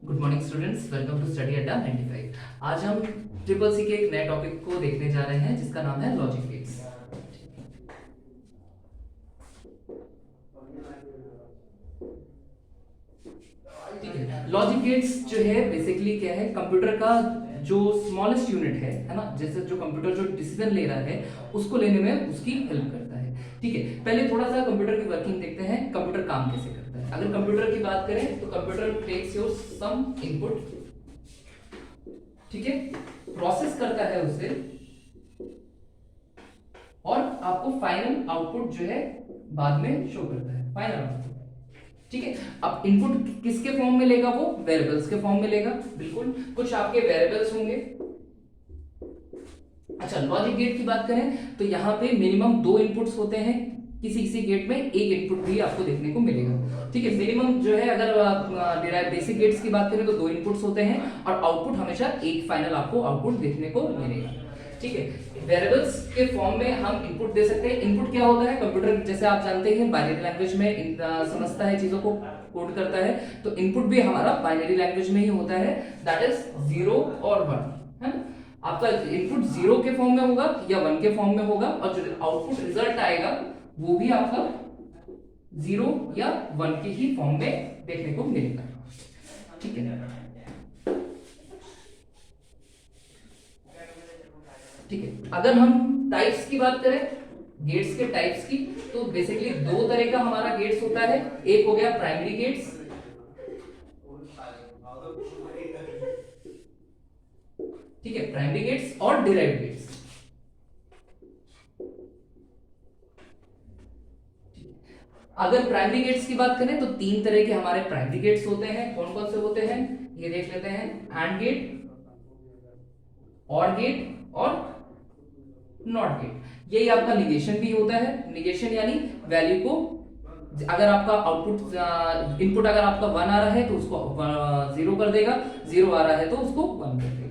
Good morning students, welcome to study Adda 95। आज हम triple C के एक नए टॉपिक को देखने जा रहे हैं जिसका नाम है लॉजिक गेट्स। ठीक है, लॉजिक गेट्स जो है बेसिकली क्या है, कंप्यूटर का जो स्मॉलेस्ट यूनिट है ना, जैसे जो कंप्यूटर जो डिसीजन ले रहा है उसको लेने में उसकी हेल्प करता है। ठीक है, पहले थोड़ा सा कंप्यूटर की वर्किंग देखते हैं, कंप्यूटर काम कैसे करता है। अगर कंप्यूटर की बात करें तो computer takes your some input, ठीक है, प्रोसेस करता है उसे और आपको फाइनल आउटपुट जो है बाद में शो करता है, फाइनल आउटपुट। ठीक है, अब इनपुट किसके फॉर्म में लेगा, वो वेरिएबल्स के फॉर्म में लेगा। बिल्कुल, कुछ आपके वेरिएबल्स होंगे। अच्छा, लॉजिक गेट की बात करें तो यहां पे मिनिमम 2 इनपुट्स होते हैं, किसी किसी गेट में एक इनपुट भी आपको देखने को मिलेगा। ठीक है, मिनिमम जो है, अगर डिराइव बेसिक गेट्स की बात करें तो 2 इनपुट्स होते हैं और आउटपुट हमेशा एक फाइनल आपको आउटपुट देखने को मिलेगा। ठीक है, वेरिएबल्स के फॉर्म में हम इनपुट दे सकते हैं। इनपुट क्या होता है, कंप्यूटर जैसे आप जानते हैं बाइनरी लैंग्वेज में समझता है, चीजों को कोड करता है, तो इनपुट भी हमारा बाइनरी लैंग्वेज में ही होता है, दैट इज 0 और 1, है ना। आपका इनपुट 0 के फॉर्म में होगा या 1 के फॉर्म में होगा और जो आउटपुट रिजल्ट आएगा वो भी आपका 0 या 1 के ही फॉर्म में देखने को मिलेगा। ठीक है, ठीक है, अगर हम टाइप्स की बात करें, गेट्स के टाइप्स की, तो बेसिकली 2 तरह का हमारा गेट्स होता है। एक हो गया प्राइमरी गेट्स, ठीक है, प्राइमरी गेट्स और डिराइव्ड गेट्स। अगर प्राइमरी गेट्स की बात करें तो 3 तरह के हमारे प्राइमरी गेट्स होते हैं। कौन कौन से होते हैं ये देख लेते हैं, एंड गेट, और गेट और नॉट गेट। यही आपका निगेशन भी होता है। निगेशन यानी वैल्यू को, अगर आपका आउटपुट इनपुट अगर आपका 1 आ रहा है तो उसको 0 कर देगा, 0 आ रहा है तो उसको 1 कर देगा।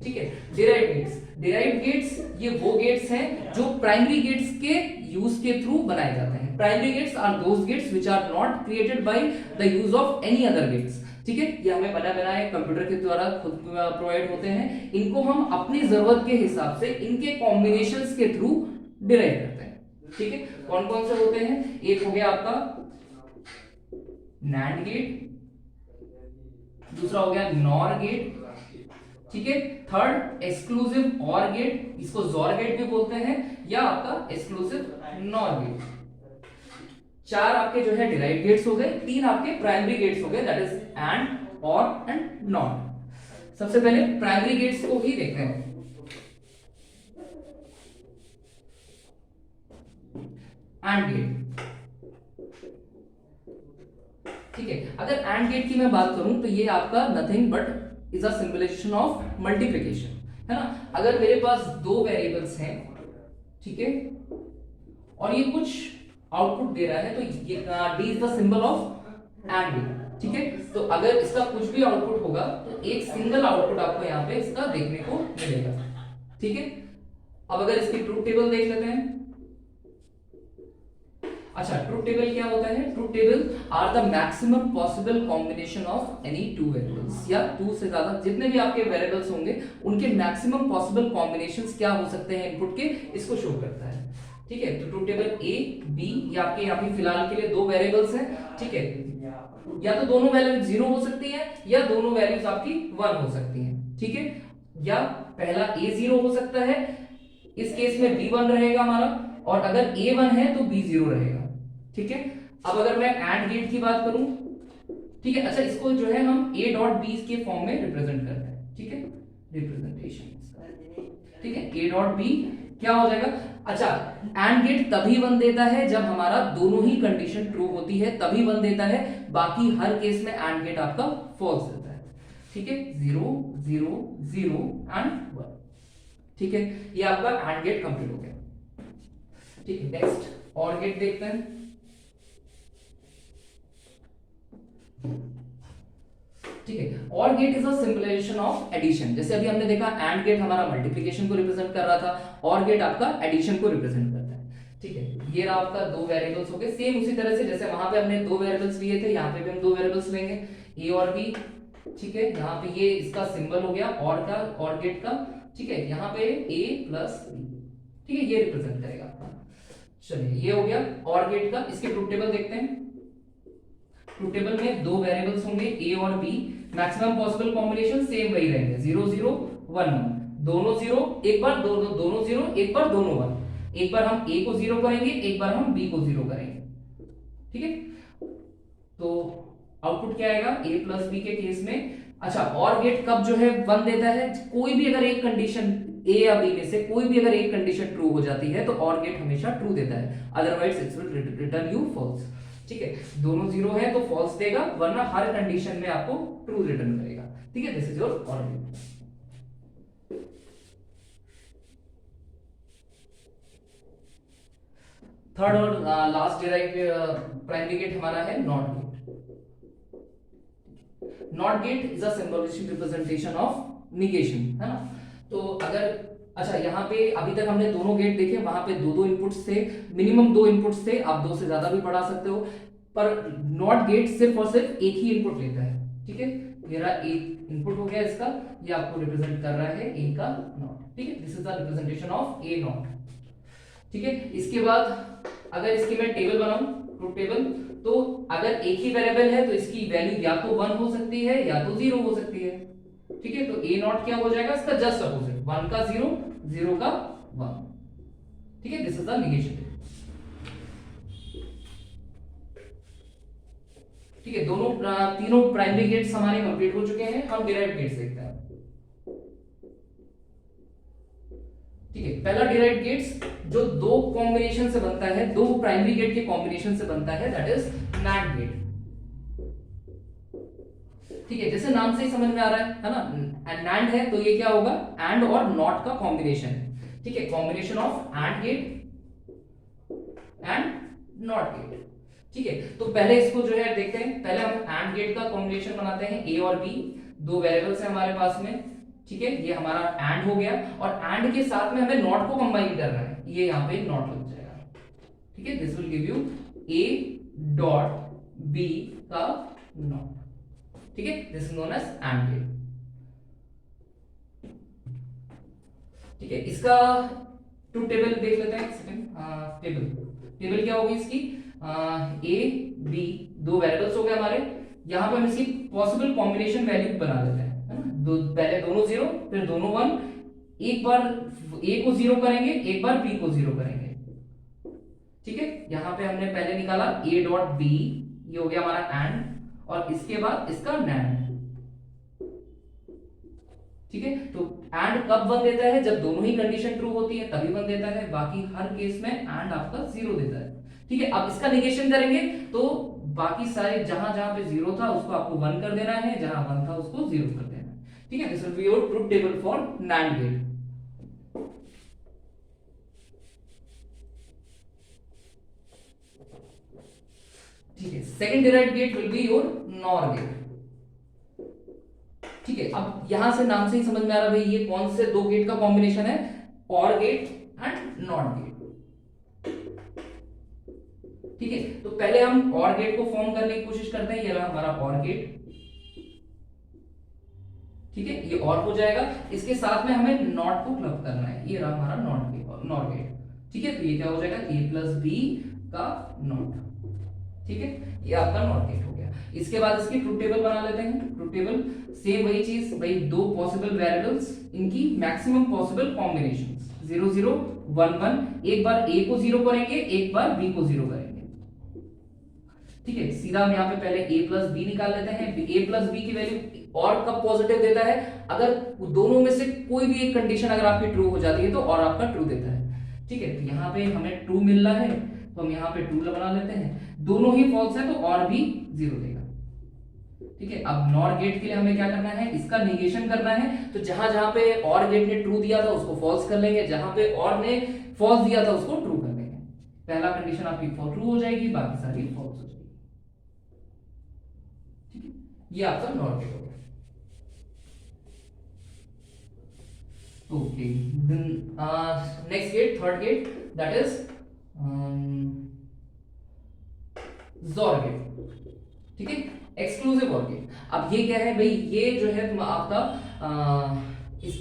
ठीक है, डिराइव्ड गेट्स, डिराइव्ड गेट्स ये वो गेट्स हैं जो प्राइमरी गेट्स के यूज के थ्रू बनाए जाते हैं। Primary gates are those gates which are not created by the use of any other gates. ठीक है, ये हमें बना बनाए कंप्यूटर के द्वारा खुद प्रोवाइड होते हैं। इनको हम अपनी जरूरत के हिसाब से इनके कॉम्बिनेशंस के थ्रू डिराइव करते हैं। ठीक है, कौन कौन से होते हैं, एक हो गया आपका नैंड गेट, दूसरा हो गया नॉर गेट, ठीक है, थर्ड एक्सक्लूसिव और गेट, इसको जोर गेट भी बोलते हैं, या आपका एक्सक्लूसिव नॉर गेट। 4 आपके जो है डिराइव्ड गेट्स हो गए, 3 आपके प्राइमरी गेट्स हो गए, दैट इज एंड, और एंड नॉट। सबसे पहले प्राइमरी गेट्स को ही देखते हैं। एंड गेट, ठीक है, अगर एंड गेट की मैं बात करूं तो ये आपका nothing but is a symbolization of multiplication, है ना। अगर मेरे पास 2 वेरिएबल्स हैं, ठीक है, और ये कुछ आउटपुट दे रहा है, तो ये D is the symbol of and gate. ठीक है, तो अगर इसका कुछ भी आउटपुट होगा तो एक सिंगल आउटपुट आपको यहाँ पे इसका देखने को मिलेगा। ठीक है, अब अगर इसकी ट्रूथ टेबल देख लेते हैं। अच्छा, ट्रूथ टेबल क्या होता है, truth table are the maximum possible combination of any 2 variables, या 2 से ज्यादा जितने भी आपके वेरिएबल्स होंगे उनके मैक्सिमम पॉसिबल कॉम्बिनेशंस क्या हो सकते हैं इनपुट के, इसको शो करता है। ठीक है, तो ट्रूथ टेबल ए बी, ये आपके यहाँ पे फिलहाल के लिए 2 वेरिएबल्स हैं। ठीक है, या तो दोनों वैल्यूज 0 हो सकती है या दोनों वैल्यूज आपकी 1 हो सकती हैं। ठीक है, या पहला a 0 हो सकता है, इस केस में b 1 रहेगा हमारा, और अगर a 1 है तो b 0 रहेगा। ठीक है, अब अगर मैं एंड गेट की बात करूं, ठीक है, अच्छा, इसको जो है हम a डॉट b के फॉर्म में रिप्रेजेंट करते हैं। ठीक है, रिप्रेजेंटेशन, ठीक है, a डॉट b क्या हो जाएगा। अच्छा, एंड गेट तभी 1 देता है जब हमारा दोनों ही कंडीशन ट्रू होती है, तभी 1 देता है, बाकी हर केस में एंड गेट आपका फॉल्स देता है। ठीक है, 0 0 0 एंड 1। ठीक है, ये आपका एंड गेट कंप्लीट हो गया। ठीक है, नेक्स्ट और गेट देखते हैं। ठीक है, और gate is a simplization of addition. जैसे अभी हमने देखा एंड गेट हमारा मल्टीप्लिकेशन को रिप्रेजेंट कर रहा था, और गेट आपका एडिशन को रिप्रेजेंट करता है। ठीक है, ये रहा आपका 2 वेरिएबल्स हो गए। सेम उसी तरह से जैसे वहां पे हमने 2 वेरिएबल्स लिए थे, यहाँ पे भी हम 2 वेरिएबल्स लेंगे, ए और बी। ठीक है, यहाँ पे ये इसका सिंबल हो गया और का, और गेट का। ठीक है, यहाँ पे a प्लस बी, ठीक है, ये रिप्रेजेंट करेगा। चलिए ये हो गया और गेट का। इसके ट्रूथ टेबल देखते हैं। ट्रूथ टेबल में दो वेरिएबल्स होंगे a और b, maximum possible combination same वही रहेंगे, 0 0 1 1, दोनों जीरो, एक बार दोनों जीरो, एक बार दोनों 1। एक बार हम a को जीरो करेंगे, एक बार हम b को जीरो करेंगे। ठीक है, तो आउटपुट क्या आएगा a प्लस बी के केस में। अच्छा, और गेट कब जो है 1 देता है, कोई भी अगर एक कंडीशन a या b में से कोई भी अगर एक कंडीशन ट्रू हो जाती है तो और गेट हमेशा ट्रू देता है, otherwise it will return you false. ठीक है, दोनों जीरो है तो फॉल्स देगा, वरना हर कंडीशन में आपको ट्रू रिटर्न करेगा। ठीक है, दिस इज योर और गेट। थर्ड और लास्ट डिराइव्ड प्राइमरी गेट हमारा है not gate. Not gate is a symbolic representation of negation, है ना। तो अगर, अच्छा यहाँ पे अभी तक हमने दोनों गेट देखे, वहां पे दो इनपुट्स थे, मिनिमम 2 इनपुट्स थे, आप 2 से ज्यादा भी बढ़ा सकते हो, पर नॉट गेट सिर्फ और सिर्फ एक ही इनपुट लेता है। ठीक है, मेरा एक इनपुट हो गया इसका, ये आपको रिप्रेजेंट कर रहा है ए का नॉट। ठीक है, this is the representation of A not. ठीक है, इसके बाद अगर इसकी मैं टेबल बनाऊं, ट्रूथ टेबल, तो अगर एक ही वेरिएबल है तो इसकी वैल्यू या तो 1 हो सकती है या तो 0 हो सकती है। ठीक है, तो ए नॉट क्या हो जाएगा, इसका जस्ट अपोजिट, 1 का 0, 0 का 1। ठीक है, दिस इज द निगेशन। ठीक है, दोनों तीनों प्राइमरी गेट्स हमारे कंप्लीट हो चुके हैं। हम डिराइव्ड गेट्स देखते हैं। ठीक है, पहला डिराइव्ड गेट्स जो दो कॉम्बिनेशन से बनता है, दो प्राइमरी गेट के कॉम्बिनेशन से बनता है, दैट इज नैंड गेट। ठीक है, जैसे नाम से ही समझ में आ रहा है ना, नैंड है तो ये क्या होगा, एंड और नॉट का कॉम्बिनेशन है। ठीक है, combination of and gate and not gate. ठीक है, तो पहले इसको जो है देखते हैं। पहले हम एंड गेट का कॉम्बिनेशन बनाते हैं, ए और बी, दो वेरिएबल्स है हमारे पास में। ठीक है, ये हमारा एंड हो गया, और एंड के साथ में हमें नॉट को कंबाइन करना है, ये यहाँ पे नॉट लग जाएगा। ठीक है, this will give you A dot B का नॉट। ठीक है, this is known as and gate. ठीक है, इसका ट्रूथ टेबल देख लेते हैं। टेबल टेबल क्या होगी इसकी, ए बी, दो वेरिएबल्स हो गए हमारे। यहां पे हम इसकी पॉसिबल कॉम्बिनेशन वैल्यू बना लेते हैं, है ना। पहले दोनों 0, फिर दोनों 1, एक बार ए को 0 करेंगे, एक बार बी को 0 करेंगे। ठीक है, यहां पे हमने पहले निकाला ए डॉट बी, ये हो गया हमारा एंड, और इसके बाद इसका नैंड। ठीक है, तो एंड कब 1 देता है, जब दोनों ही कंडीशन ट्रू होती है तभी 1 देता है, बाकी हर केस में एंड आपका 0 देता है। ठीक है, अब इसका निगेशन करेंगे तो बाकी सारे जहां जहां पे 0 था उसको आपको 1 कर देना है, जहां 1 था उसको 0 कर देना है। ठीक है, this will be your truth table for NAND gate. ठीक है, second derived gate will be your NOR gate. ठीक है, अब यहां से नाम से ही समझ में आ रहा है भाई ये कौन से दो गेट का कॉम्बिनेशन है, और गेट एंड नॉट गेट। ठीक है, तो पहले हम और गेट को फॉर्म करने की कोशिश करते हैं, ये रहा हमारा और गेट। ठीक है, ये और हो जाएगा, इसके साथ में हमें नॉट को क्लब करना है, ये रहा हमारा नॉट गेट। ठीक है, तो ये क्या हो जाएगा, ए प्लस बी का नॉट। ठीक है, ये आपका नॉट गेट हो गया। इसके बाद इसकी ट्रूथ टेबल बना लेते हैं। ट्रूथ टेबल सेम वही चीज भाई, दो पॉसिबल वेरिएबल्स, इनकी मैक्सिमम पॉसिबल कॉम्बिनेशंस, 0 0 1 1, एक बार ए को 0 करेंगे, एक बार बी को 0 करेंगे। ठीक है, सीधा हम यहाँ पे पहले a प्लस बी निकाल लेते हैं। a प्लस बी की वैल्यू और कब पॉजिटिव देता है, अगर दोनों में से कोई भी एक कंडीशन अगर आपकी ट्रू हो जाती है तो और आपका ट्रू देता है। ठीक है, तो यहाँ पे हमें ट्रू मिल रहा है तो हम यहाँ पे ट्रू बना लेते हैं, दोनों ही फॉल्स है तो और भी 0 देगा। ठीक है, अब नॉर गेट के लिए हमें क्या करना है, इसका निगेशन करना है। तो जहां जहां पे और गेट ने ट्रू दिया था उसको फॉल्स कर लेंगे, जहां पे और ने फॉल्स दिया था उसको ट्रू कर लेंगे। पहला कंडीशन आपकी ट्रू हो जाएगी, बाकी सारी फॉल्स हो जाएगी। ये आपका नॉट गेट हो गया। Okay, next gate, third gate, that is XOR gate. ठीक है, एक्सक्लूसिव और गेट। अब ये क्या है भाई, ये जो है तुम आपका इस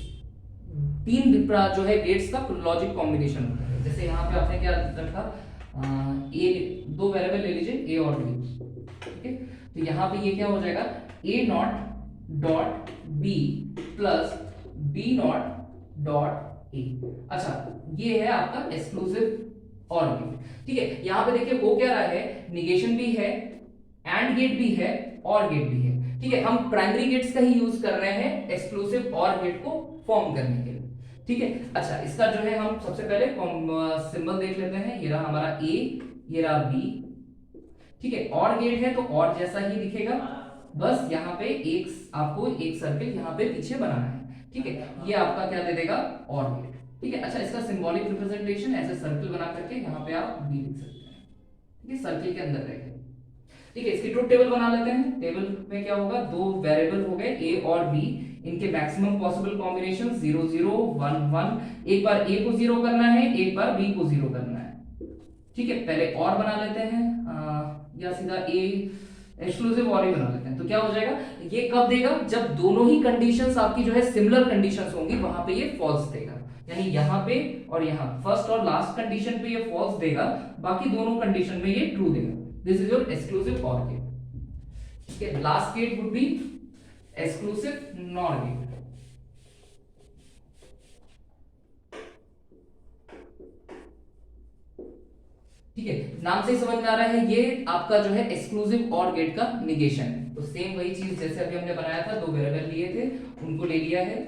तीन जो है गेट्स का लॉजिक कॉम्बिनेशन होता है। जैसे यहाँ पे आपने क्या रखा, ए, दो वेरिएबल ले लीजिए ए और बी, ठीक है। तो यहाँ पे ये क्या हो जाएगा, A not dot B plus B not dot A. अच्छा, ये है आपका एक्सक्लूसिव और गेट, ठीक है। यहाँ पे देखिए हो क्या रहा है, निगेशन भी है, एंड गेट भी है, और गेट भी है, ठीक है। हम प्राइमरी गेट्स का ही यूज कर रहे हैं एक्सक्लूसिव और गेट को फॉर्म करने के लिए, ठीक है। अच्छा, इसका जो है हम सबसे पहले सिंबल देख लेते हैं। ये रहा हमारा ए, ये रहा बी, ठीक है। और गेट है तो और जैसा ही दिखेगा, बस यहाँ पे एक आपको एक सर्किल यहाँ पे पीछे बनाना है, ठीक है। ये आपका क्या दे देगा, और गेट, ठीक है। अच्छा, इसका सिंबॉलिक रिप्रेजेंटेशन ऐसे सर्किल बना करके यहाँ पे आप बी लिख सकते हैं, ठीक है, सर्किल के अंदर रहेगा, ठीक है। इसकी ट्रुथ टेबल बना लेते हैं। टेबल में क्या होगा, दो वेरिएबल हो गए ए और बी, इनके मैक्सिमम पॉसिबल कॉम्बिनेशन 0 0 1 1। एक बार ए को 0 करना है, एक बार बी को 0 करना है, ठीक है। पहले और बना लेते हैं, या सीधा ए एक्सक्लूसिव और ही बना लेते हैं। तो क्या हो जाएगा, ये कब देगा, जब दोनों ही कंडीशंस आपकी जो है सिमिलर कंडीशंस होंगी, वहां पे ये फॉल्स देगा। यानी यहाँ पे और यहाँ फर्स्ट और लास्ट कंडीशन पे ये फॉल्स देगा, बाकी दोनों कंडीशन में ये ट्रू देगा। This is your exclusive or gate, ठीक है। Last gate would be exclusive nor gate, ठीक है। नाम से ही समझ में आ रहा है, ये आपका जो है एक्सक्लूसिव और गेट का निगेशन है। तो सेम वही चीज जैसे अभी हमने बनाया था, दो वेरिएबल लिए थे, उनको ले लिया है,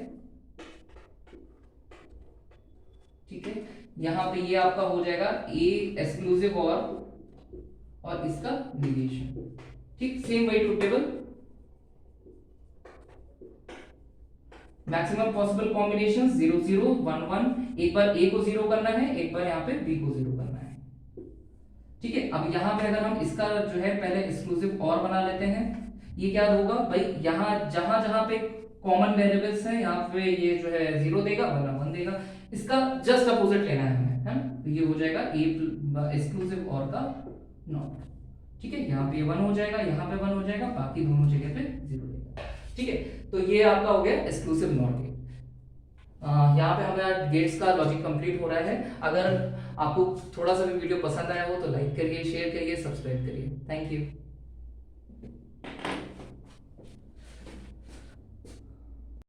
ठीक है। यहां पे ये आपका हो जाएगा ए एक्सक्लूसिव और इसका निगेशन, ठीक। सेम वही truth table, maximum possible combination 0 0 1 1। एक बार ए को 0 करना है, एक बार यहाँ पे बी को 0 करना है, ठीक है। अब यहाँ पे अगर हम इसका जो है पहले एक्सक्लूसिव और बना लेते हैं, ये क्या होगा भाई, यहाँ जहां जहां पे कॉमन वेरिएबल्स है, यहाँ पे ये जो है 0 देगा वरना 1 देगा। इसका जस्ट अपोजिट लेना है हमें, है ना। तो ये हो जाएगा ए एक्सक्लूसिव और का नॉट, ठीक है। यहाँ पे 1 हो जाएगा, यहाँ पे 1 हो जाएगा, बाकी दोनों जगह पे 0 देगा, ठीक है। तो ये आपका हो गया एक्सक्लूसिव नॉट गेट। यहाँ पे हमारा गेट्स का लॉजिक कंप्लीट हो रहा है। अगर आपको थोड़ा सा भी वीडियो पसंद आया हो तो लाइक करिए, शेयर करिए, सब्सक्राइब करिए। Thank you.